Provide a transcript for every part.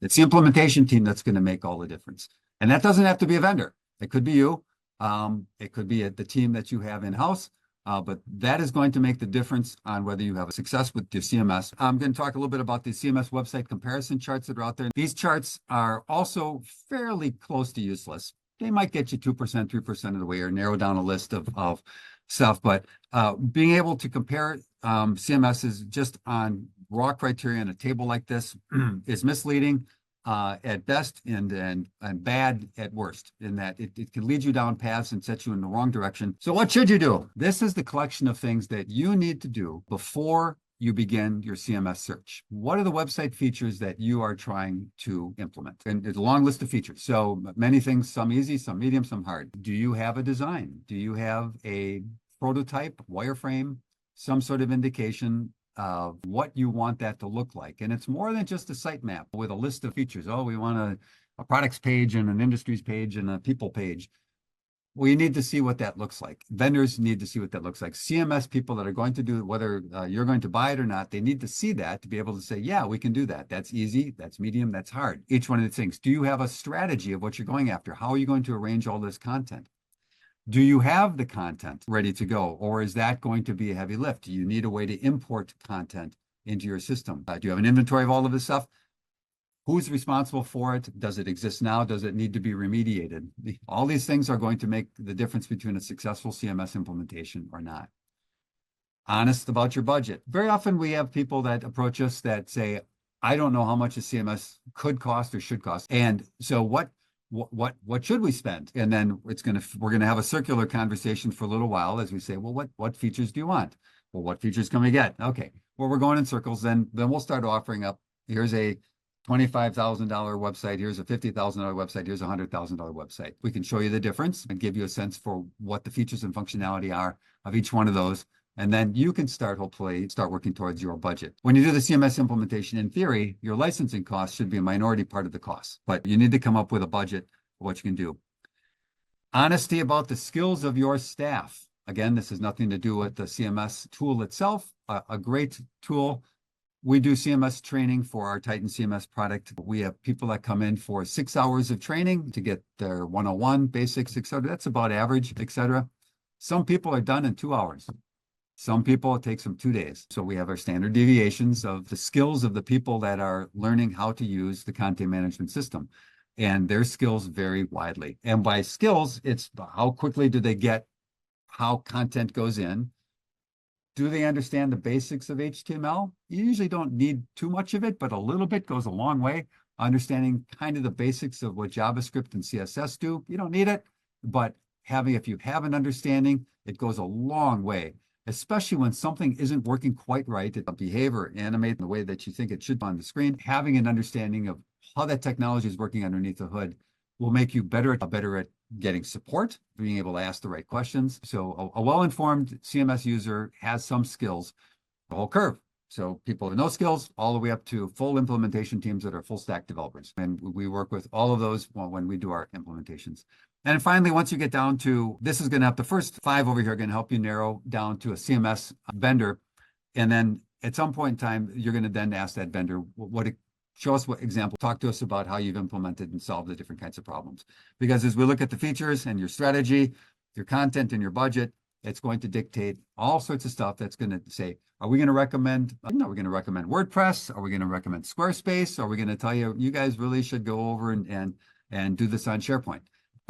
It's the implementation team that's going to make all the difference. And that doesn't have to be a vendor. It could be you. It could be the team that you have in-house. But that is going to make the difference on whether you have a success with your CMS. I'm going to talk a little bit about the CMS website comparison charts that are out there. These charts are also fairly close to useless. They might get you 2%, 3% of the way or narrow down a list of stuff. But being able to compare CMSs just on raw criteria in a table like this is misleading at best and bad at worst, in that it can lead you down paths and set you in the wrong direction. So what should you do? This is the collection of things that you need to do before you begin your CMS search. What are the website features that you are trying to implement? And there's a long list of features. So many things, some easy, some medium, some hard. Do you have a design? Do you have a prototype, wireframe, some sort of indication of what you want that to look like? And it's more than just a sitemap with a list of features. Oh, we want a products page and an industries page and a people page. We need to see what that looks like. Vendors need to see what that looks like. CMS people that are going to do it, whether you're going to buy it or not, they need to see that to be able to say, yeah, we can do that. That's easy, that's medium, that's hard. Each one of the things. Do you have a strategy of what you're going after? How are you going to arrange all this content? Do you have the content ready to go, or is that going to be a heavy lift? Do you need a way to import content into your system? Do you have an inventory of all of this stuff? Who's responsible for it? Does it exist now? Does it need to be remediated? All these things are going to make the difference between a successful CMS implementation or not. Honest about your budget. Very often we have people that approach us that say, I don't know how much a CMS could cost or should cost. And so what should we spend? And then we're gonna have a circular conversation for a little while as we say, well, what features do you want? Well, what features can we get? Okay, well, we're going in circles. Then we'll start offering up. Here's a $25,000 website. Here's a $50,000 website. Here's a $100,000 website. We can show you the difference and give you a sense for what the features and functionality are of each one of those. And then you can hopefully start working towards your budget. When you do the CMS implementation, in theory, your licensing costs should be a minority part of the cost, but you need to come up with a budget for what you can do. Honesty about the skills of your staff. Again, this has nothing to do with the CMS tool itself. A great tool. We do CMS training for our Titan CMS product. We have people that come in for 6 hours of training to get their 101 basics, et cetera. That's about average, et cetera. Some people are done in 2 hours. Some people, it takes them 2 days. So we have our standard deviations of the skills of the people that are learning how to use the content management system. And their skills vary widely. And by skills, it's how quickly do they get how content goes in. Do they understand the basics of HTML? You usually don't need too much of it, but a little bit goes a long way. Understanding kind of the basics of what JavaScript and CSS do. You don't need it, but if you have an understanding, it goes a long way, especially when something isn't working quite right. It behave or animate in the way that you think it should on the screen. Having an understanding of how that technology is working underneath the hood will make you better at getting support, being able to ask the right questions. So a well-informed CMS user has some skills, the whole curve. So people with no skills, all the way up to full implementation teams that are full stack developers. And we work with all of those when we do our implementations. And finally, once you get down to, this is going to have the first 5 over here, going to help you narrow down to a CMS vendor. And then at some point in time, you're going to then ask that vendor, show us what example, talk to us about how you've implemented and solved the different kinds of problems. Because as we look at the features and your strategy, your content and your budget, it's going to dictate all sorts of stuff that's going to say, are we going to recommend WordPress? Are we going to recommend Squarespace? Are we going to tell you, you guys really should go over and do this on SharePoint?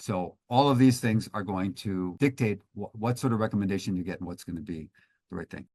So all of these things are going to dictate what sort of recommendation you get and what's going to be the right thing.